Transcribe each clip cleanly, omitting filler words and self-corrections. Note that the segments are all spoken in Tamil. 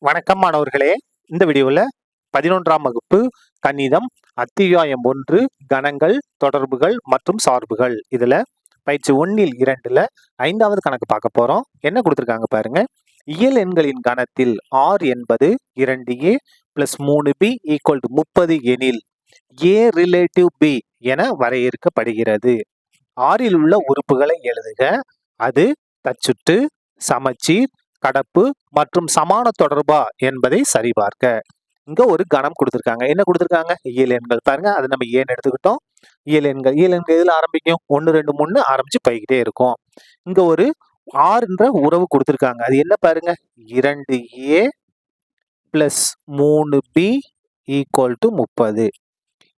வணக்கம் மாணவர்களே. இந்த வீடியோவில் 11ஆம் வகுப்பு கணிதம் அத்தியாயம் 1 கணங்கள், தொடர்புகள் மற்றும் சார்புகள். இதுல பயிற்சி 1ல் 2ல 5வது கணக்கு பார்க்க போறோம். என்ன கொடுத்திருக்காங்க பாருங்க. இயல் எண்களின் கணத்தில் r என்பது 2a + 3b = 30 எனில் a ரிலேட்டிவ் b என வரையறுக்கப்படுகிறது. ஆறில் உள்ள உறுப்புகளை எழுதுக. அது தச்சுட்டு, சமச்சீர், கடப்பு மற்றும் சமான தொடர்பா என்பதை சரிபார்க்க. இங்க ஒரு கணம் கொடுத்திருக்காங்க. என்ன கொடுத்திருக்காங்க? இயல் எண்கள். பாருங்க, அது நம்ம ஏன்னு எடுத்துக்கிட்டோம். இயல் எண்கள் எதுல ஆரம்பிக்கும்? 1 2 3 ஆரம்பிச்சு போய்கிட்டே இருக்கும். இங்க ஒரு ஆறுன்ற உறவு கொடுத்திருக்காங்க. அது என்ன பாருங்க? 2a + 3b = 30.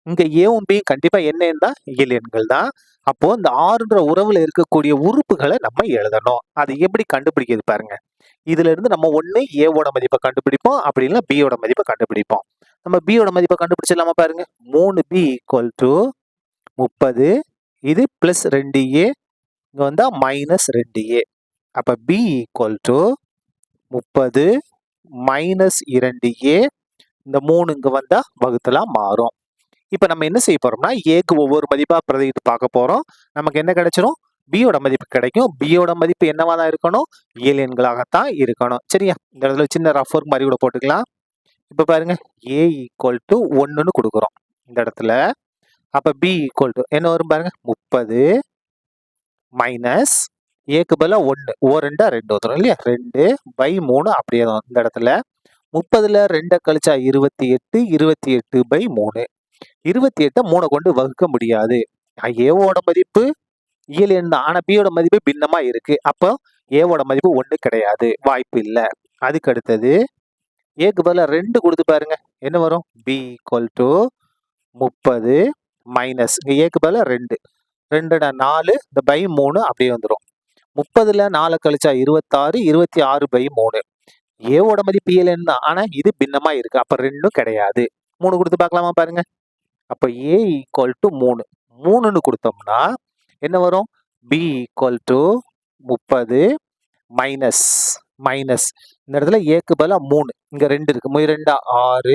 இங்க ஏவும் பி கண்டிப்பா என்ன எண் தான்? இயல் எண்கள் தான். அப்போ இந்த ஆறுன்ற உறவுல இருக்கக்கூடிய உறுப்புகளை நம்ம எழுதணும். அது எப்படி கண்டுபிடிக்கிறது பாருங்க. இதுல இருந்து நம்ம ஒண்ணு ஏவோட மதிப்பை கண்டுபிடிப்போம், அப்படி இல்லைன்னா பியோட மதிப்பை கண்டுபிடிப்போம். நம்ம பியோட மதிப்பை கண்டுபிடிச்சிடலாமா பாருங்க. 3b = 30. இது +2a, இங்க வந்தா -2a. அப்ப b = 30 -2a. இந்த 3 இங்க வந்தா வகுத்தலா மாறும். இப்ப நம்ம என்ன செய்ய போறோம்னா, ஏக்கு ஒவ்வொரு மதிப்பா பிரதியிட்டு பார்க்க போறோம். நமக்கு என்ன கிடைச்சிரும்? பியோட மதிப்பு கிடைக்கும். பியோட மதிப்பு என்னவா தான் இருக்கணும்? இயல் எண்களாகத்தான் இருக்கணும். சரியா? இந்த இடத்துல சின்ன ரஃப் ஒர்க் மாதிரி கூட போட்டுக்கலாம். இப்ப பாருங்க, a = 1ன்னு கொடுக்குறோம் இந்த இடத்துல. அப்ப b = என்ன வரும் பாருங்க, 30 - ஏக்கு பதிலா 1, ஓ 2 2 வந்துடும் இல்லையா? 2/3 அப்படியே தான் இந்த இடத்துல. 30ல 2 கழிச்சா 28, 28/3. 28 3 கொண்டு வகுக்க முடியாது. ஏவோட மதிப்பு இயல் எண் தான். ஆனா பியோட மதிப்பு பின்னமா இருக்கு. அப்போ ஏவோட மதிப்பு 1 கிடையாது, வாய்ப்பு இல்லை. அதுக்கு அடுத்தது ஏக்கு பதிலா 2 கொடுத்து பாருங்க, என்ன வரும்? b = 30 - இங்க ஏக்கு பதிலா 2, 2 4, இந்த /3 அப்படியே வந்துடும். 30ல 4 கழிச்சா 26, 26/3. ஏவோட மதிப்பு இயல் எண் தான். ஆனா இது பின்னமா இருக்கு. அப்ப 2 கிடையாது. 3 கொடுத்து பார்க்கலாமா பாருங்க. அப்ப a = 3. 3ன்னு கொடுத்தோம்னா என்ன வரும்? b = 30 மைனஸ் இந்த இடத்துல ஏக்கு பதிலா 3, இங்க 2 இருக்கு. 2 6,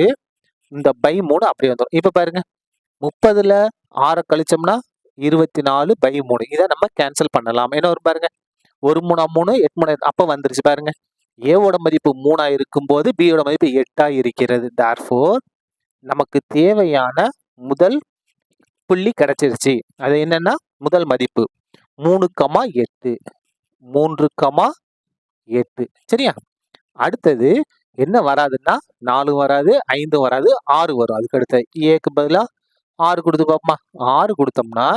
இந்த /3 அப்படியே வந்துடும். இப்ப பாருங்க, 30ல 6 கழிச்சோம்னா 24/3. இதை நம்ம கேன்சல் பண்ணலாம். என்ன வரும் பாருங்க? 1 3 3, 8 3, அப்ப வந்துருச்சு பாருங்க. ஏவோட மதிப்பு 3 இருக்கும்போது பியோட மதிப்பு 8 இருக்கிறது. therefore நமக்கு தேவையான முதல் புள்ளி கிடைச்சிருச்சு. அது என்னன்னா, முதல் மதிப்பு 3,8, 3,8. சரியா? அடுத்தது என்ன வராதுன்னா, 4 வராது, 5 வராது, 6 வரும். அதுக்கு அடுத்த ஏக்கு பதிலா 6 கொடுத்து பார்ப்போமா? 6 கொடுத்தோம்னா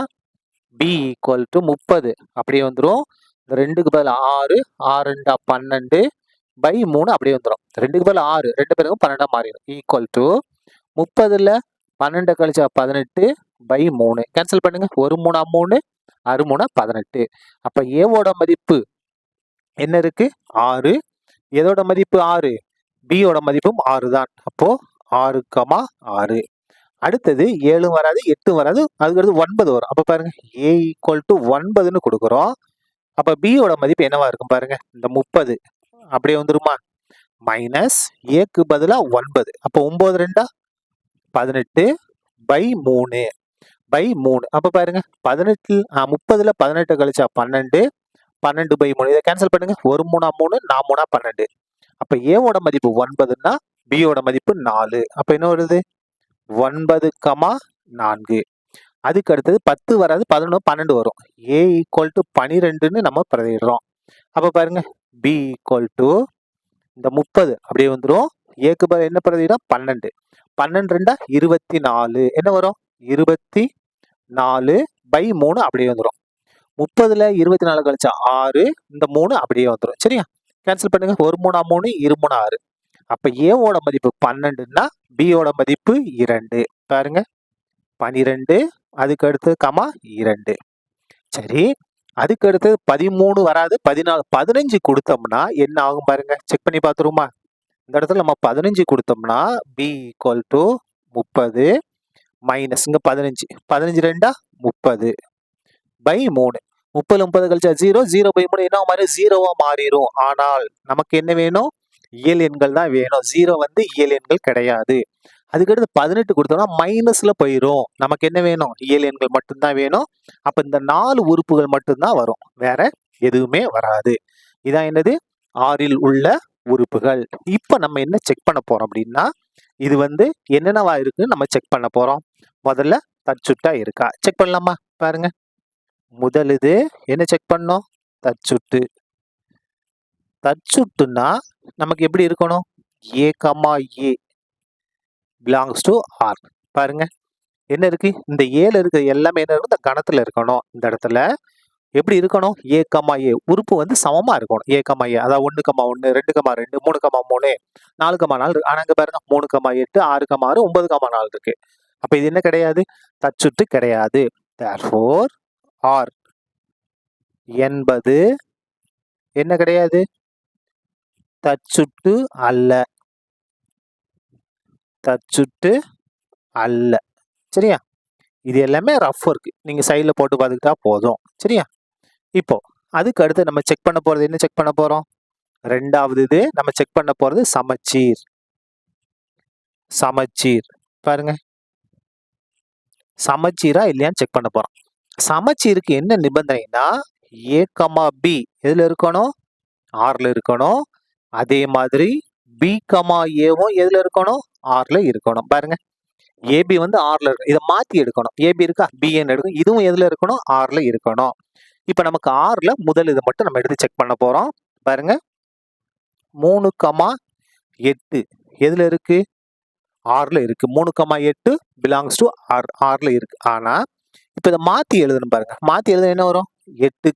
b = 30 அப்படியே வந்துடும். 2க்கு பதிலா 6, 6 2 12/3 அப்படியே வந்துடும். 2க்கு பதிலா 6, 2 பேருக்கும் 12 மாறிடும். = 30ல 12 கழிச்சா 18/3. கேன்சல் பண்ணுங்க. 1 3 3, 6 3 18. அப்ப ஏவோட மதிப்பு என்ன இருக்கு? 6. எதோட மதிப்பு 6? பியோட மதிப்பும் 6 தான். அப்போ 6,6. அடுத்தது 7 வராது, 8 வராது, அதுக்கடுத்து 9 வரும். அப்ப பாருங்க, a = 9ன்னு கொடுக்குறோம். அப்ப பியோட மதிப்பு என்னவா இருக்கும் பாருங்க, இந்த 30 அப்படியே வந்துருமா? மைனஸ் ஏக்கு பதிலா 9. அப்போ 9 2 18/3. அப்ப பாருங்க, 30ல 18 கழிச்சா 12, 12/3. இதை கேன்சல் பண்ணுங்க. 1 3 3, 4 3 12. அப்ப ஏவோட மதிப்பு 9ன்னா பியோட மதிப்பு 4. அப்ப என்ன வருது? 9,4. அதுக்கு அடுத்தது 10 வராது, 11 12 வரும். a = 12ன்னு நம்ம பிரதியிடுறோம். அப்ப பாருங்க, b = இந்த 30 அப்படியே வந்துடும். ஏக்கு பதிலா என்ன பிரதியிடும்? 12. 12 2 24. என்ன வரும்? 24/3 அப்படியே வந்துடும். 30ல 24 கழிச்சா 6, இந்த 3 அப்படியே வந்துடும். சரியா? கேன்சல் பண்ணுங்க. 1 3 3, 2 3 6. அப்ப ஏவோட மதிப்பு 12ன்னா பியோட மதிப்பு 2. பாருங்க, 12. அதுக்கு அடுத்து 2. சரி, அதுக்கு அடுத்து 13 வராது, 14 15 கொடுத்தோம்னா என்ன ஆகும் பாருங்க. செக் பண்ணி பார்த்துருமா? இந்த இடத்துல நம்ம 15 கொடுத்தோம்னா b = 30 இங்க 15, 15 2 30/3. 30ல 30 கழிச்சா 0, 0/3 என்ன மாறி 0வா மாறிடும். ஆனால் நமக்கு என்ன வேணும்? இயல் எண்கள் தான் வேணும். 0 வந்து இயல் எண்கள் கிடையாது. அதுக்கடுத்து 18 கொடுத்தோம்னா மைனஸ்ல போயிரும். நமக்கு என்ன வேணும்? இயல் எண்கள் மட்டும்தான் வேணும். அப்ப இந்த 4 உறுப்புகள் மட்டும்தான் வரும். வேற எதுவுமே வராது. இதான் என்னது? ஆறில் உள்ள உறுப்புகள். இப்ப நம்ம என்ன செக் பண்ண போறோம் அப்படின்னா, இது வந்து என்னென்னவா இருக்குன்னு நம்ம செக் பண்ண போறோம். முதல்ல தற்சுட்டா இருக்கா? செக் பண்ணலாமா? பாருங்க. முதல் இது என்ன செக் பண்ணோம்? தற்சுட்டு. தற்சுட்டுன்னா நமக்கு எப்படி இருக்கணும்? A, A belongs to R. பாருங்க என்ன இருக்கு? இந்த ஏல இருக்க எல்லாமே என்ன இருக்கும்? இந்த கணத்துல இருக்கணும். இந்த இடத்துல எப்படி இருக்கணும்? A, A உறுப்பு வந்து சமமா இருக்கணும். A, A அதாவது 1, 1, 2, 2, 3, 3, 4, 4 இருக்கு. ஆனா இங்க பாருங்க 3, 8, 6, 6, 9, 4 இருக்கு. அப்ப இது என்ன கிடையாது? தற்சுட்டு கிடையாது. therefore R என்பது என்ன கிடையாது? தற்சுட்டு அல்ல. தற்சுட்டு அல்ல. சரியா? இது எல்லாமே ரஃப் ஒர்க். நீங்க சைடுல போட்டு பார்த்துக்கிட்டா போதும். சரியா? இப்போ அதுக்கு அடுத்து நம்ம செக் பண்ண போறது என்ன செக் பண்ண போறோம்? ரெண்டாவது இது நம்ம செக் பண்ண போறது சமச்சீர். சமச்சீர். பாருங்க. சமச்சீரா இல்லையான்னு செக் பண்ண போறோம். சமச்சீருக்கு என்ன நிபந்தனைனா A, B எதுல இருக்கணும்? Rல இருக்கணும். அதே மாதிரி B, Aவும் எதுல இருக்கணும்? Rல இருக்கணும். பாருங்க. AB வந்து Rல இருக்கு. இதை மாத்தி எடுக்கணும். AB இருக்கா? BN எடுக்கணும். இதுவும் எதுல இருக்கணும்? Rல இருக்கணும். இப்ப நமக்கு Rல முதல் இதை மட்டும் நம்ம எடுத்து செக் பண்ண போறோம். பாருங்க. 3, 8 எதுல இருக்கு? Rல இருக்கு. 3, 8 பிலாங்ஸ் டு R. Rல இருக்கு. ஆனா இப்ப இதை மாத்தி எழுதணும் பாருங்க. மாத்தி எழுத என்ன வரும்? 8,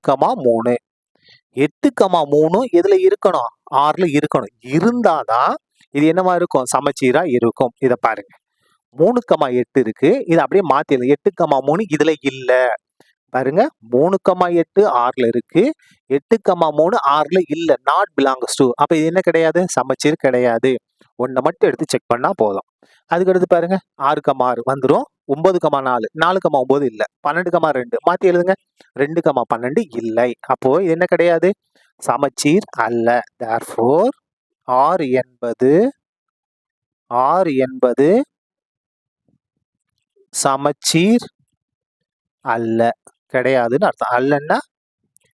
3. 8, 3 எதுல இருக்கணும்? Rல இருக்கணும். இருந்தாதான் இது என்னவா இருக்கும்? சமச்சீரா இருக்கும். இத பாருங்க. 3, 8 இருக்கு. இதை அப்படியே மாத்தி எழுது. 8, 3 இதுல இல்ல. பாருங்க 3, 8 Rல இருக்கு. 8, 3 Rல இல்ல. Not belongs to. அப்ப இது என்ன கிடையாது? சமச்சீர் கிடையாது. ஒன்ன மட்டும் எடுத்து செக் பண்ணா போதும். அதுக்கடுத்து பாருங்க 6, 6 வந்துரும். 9, 4 4, 9 இல்ல. 12, 2 மாத்தி எழுதுங்க. 2, 12 இல்லை. அப்போ இது என்ன கிடையாது? சமச்சீர் அல்ல. therefore R என்பது சமச்சீர் அல்ல. கிடையாதுன்னு அர்த்தம். அல்லன்னா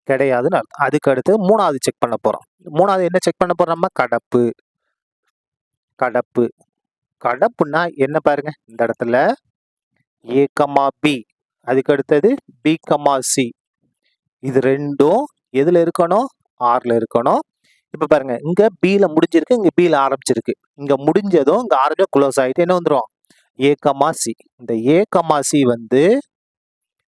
கிடையாதுன்னு அர்த்தம். அதுக்கு அடுத்து மூணாவது செக் பண்ண போறோம். மூணாவது என்ன செக் பண்ண போறோம்? நம்ம கடப்பு. கடப்பு. கடப்புன்னா என்ன பாருங்க? இந்த இடத்துல A, B அதுக்கு அடுத்தது B, C இது ரெண்டும் எதுல இருக்கணும்? Rல இருக்கணும். இப்ப பாருங்க இங்க Bல முடிஞ்சிருக்கு, இங்க Bல ஆரம்பிச்சிருக்கு. இங்க முடிஞ்சதும் இங்க Rல க்ளோஸ் ஆயிட்டு என்ன வந்துரும்? A, C. இந்த A, C வந்து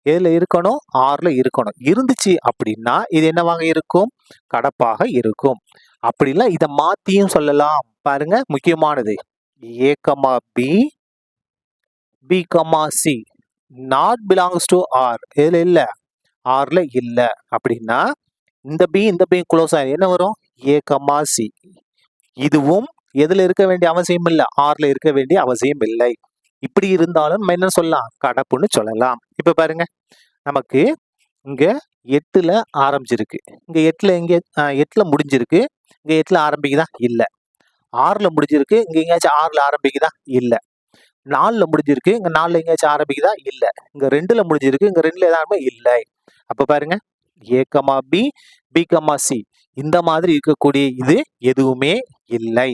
எதுல இருக்கணும்? Rல இருக்கணும். இருந்துச்சு அப்படின்னா இது என்னவாக இருக்கும்? கடப்பாக இருக்கும். அப்படிலாம் இதை மாத்தியும் சொல்லலாம். பாருங்க முக்கியமானது. A, B, C not belongs to R. எதுல இல்ல? Rல இல்ல. அப்படின்னா இந்த B இந்த B க்ளோஸ் ஆயிடும். என்ன வரும்? A, C. இதுவும் எதுல இருக்க வேண்டிய அவசியம் இல்ல? Rல இருக்க வேண்டிய அவசியம் இல்லை. இப்படி இருந்தாலும் நம்ம என்ன சொல்லலாம்? கடப்புன்னு சொல்லலாம். இப்ப பாருங்க நமக்கு இங்க 8ல ஆரம்பிச்சிருக்கு. இங்க 8ல எங்க 8ல முடிஞ்சிருக்கு. இங்க 8ல ஆரம்பிக்குதா? இல்ல. 6ல முடிஞ்சிருக்கு. இங்க எங்கேயாச்சும் 6ல ஆரம்பிக்குதா? இல்ல. 4ல முடிஞ்சிருக்கு. இங்க 4ல எங்கேயாச்சும் ஆரம்பிக்குதா? இல்ல. இங்க 2ல முடிஞ்சிருக்கு. இங்க 2ல எதாவது இல்லை. அப்ப பாருங்க A, B, C இந்த மாதிரி இருக்கக்கூடிய இது எதுவுமே இல்லை.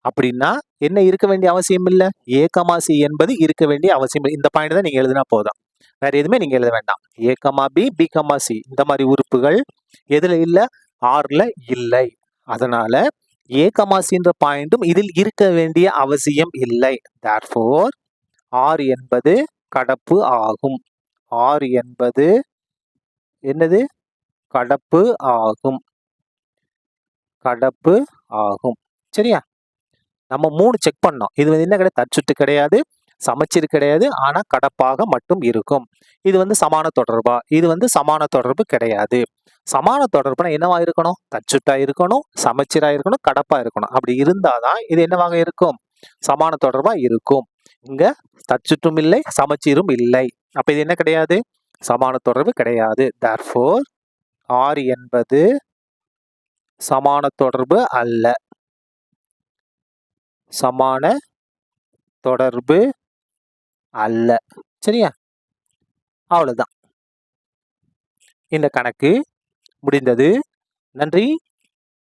அப்படின்னா என்ன இருக்க வேண்டிய அவசியம் இல்ல? A, C என்பது இருக்க வேண்டிய அவசியம் இல்லை. இந்த பாயிண்ட் தான் நீங்க எழுதினா போதும். வேற எதுவுமே நீங்க எழுத வேண்டாம். A, B, C இந்த மாதிரி உறுப்புகள் எதுல இல்ல? Rல இல்லை. அதனால A, Cன்ற பாயிண்டும் இதில் இருக்க வேண்டிய அவசியம் இல்லை. therefore R என்பது கடப்பு ஆகும். R என்பது என்னது? கடப்பு ஆகும். கடப்பு ஆகும். சரியா? நம்ம 3 செக் பண்ணோம். இது வந்து என்ன கிடையாது? தற்சுட்டு கிடையாது, சமச்சீர் கிடையாது. ஆனா கடப்பாக மட்டும் இருக்கும். இது வந்து சமான தொடர்பா? இது வந்து சமான தொடர்பு கிடையாது. சமான தொடர்புனா என்னவா இருக்கணும்? தற்சுட்டா இருக்கணும், சமச்சீரா இருக்கணும், கடப்பா இருக்கணும். அப்படி இருந்தாதான் இது என்னவாக இருக்கும்? சமான தொடர்பா இருக்கும். இங்க தற்சுற்றும் இல்லை, சமச்சீரும் இல்லை. அப்ப இது என்ன கிடையாது? சமான தொடர்பு கிடையாது. therefore R என்பது சமான தொடர்பு அல்ல. சமான தொடர்பு அல்ல. சரியா? அவ்வளவுதான். இந்த கணக்கு முடிந்தது. நன்றி.